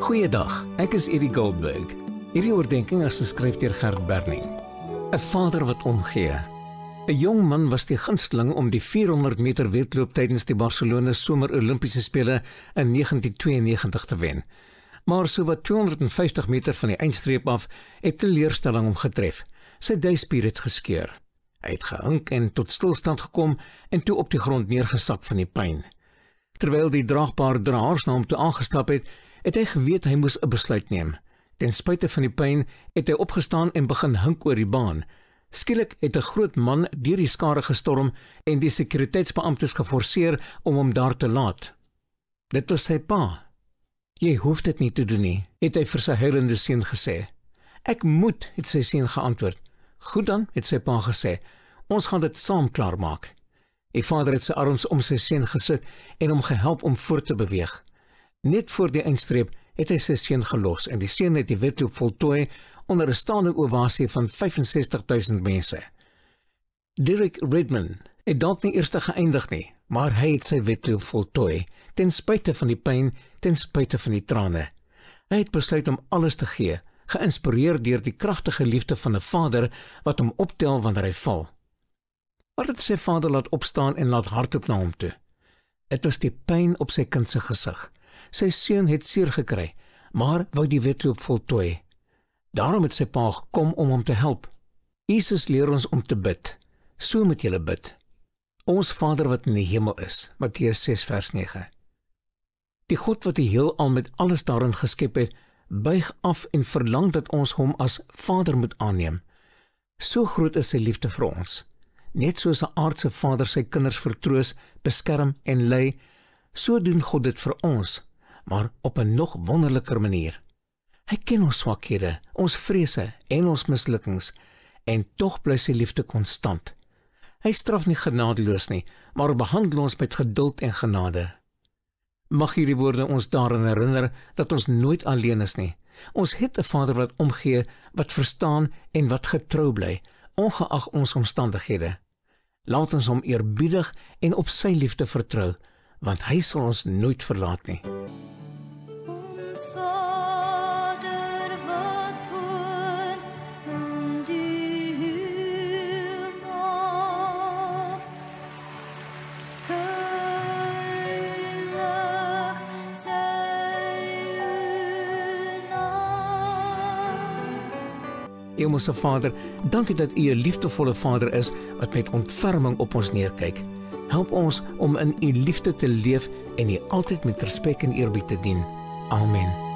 Goeiedag, ek is Eddie Goldberg. Hierdie oordeenking is geskryf deur Gert Berning. 'n Vader wat omgee. 'n Jong man was die gunsteling om die 400 meter wedloop tydens die Barcelona Somer Olimpiese Spele in 1992 te wen. Maar sowat 250 meter van die eindstreep af het teleurstelling hom getref. Sy duispier het geskeur. Hy het gehink en tot stilstand gekom en toe op die grond neergesak van die pyn. Terwyl die draagbare draers na hom toe aangestap het, het hy geweet hy moes 'n besluit neem. Ten spyte van die pyn het hy opgestaan en begin hink oor die baan. Skielik het 'n groot man deur die skare gestorm en die sekuriteitsbeamptes geforseer om hom daar te laat. Dit was sy pa. "Jy hoef dit nie te doen nie," het hy vir sy huilende seun gesê. "Ek moet," het sy seun geantwoord. "Goed dan," het sy pa gesê. "Ons gaan dit saam klaarmaak." Die vader het sy arms om sy seun gesit en hom gehelp om voort te beweeg. Net voor die eindstreep het hy sy seun gelos en die seun het die wedloop voltooi onder 'n staande ovasie van 65.000 mense. Derek Redmond het dalk nie eers geëindig nie, maar hy het sy wedloop voltooi, ten spyte van die pyn, ten spyte van die trane. Hy het besluit om alles te gee, geïnspireer deur die kragtige liefde van 'n vader wat hom optel wanneer hy val. Wat het sy vader laat opstaan en laat hardloop na hom toe? Dit was die pyn op sy kind se gesig. Sy seun het seer gekry, maar wou die wedloop voltooi. Daarom het sy pa gekom om hom te help. Jesus leer ons om te bid. So moet julle bid. Ons Vader wat in die hemel is, Matteus 6 vers 9. Die God wat die heelal met alles daarin geskep het, buig af en verlang dat ons hom as Vader moet aanneem. So groot is sy liefde vir ons. Net soos 'n aardse vader sy kinders vertroos, beskerm en lei, so doen God dit vir ons, maar op 'n nog wonderliker manier. Hy ken ons swakhede, ons vrese en ons mislukkings, en tog bly sy liefde konstant. Hy straf nie genadeloos nie, maar behandel ons met geduld en genade. Mag hierdie woorde ons daaraan herinner dat ons nooit alleen is nie. Ons het 'n Vader wat omgee, wat verstaan en wat getrou bly, ongeag ons omstandighede. Laat ons hom eerbiedig en op sy liefde vertrou, want hy sal ons nooit verlaat nie. Ons Vader wat woon in die hemel, heilig sy uw naam. Hemelse Vader, dankie dat U 'n liefdevolle Vader is wat met ontferming op ons neerkyk. Help ons om in U liefde te leef en U altyd met respek en eerbied te dien. Amen.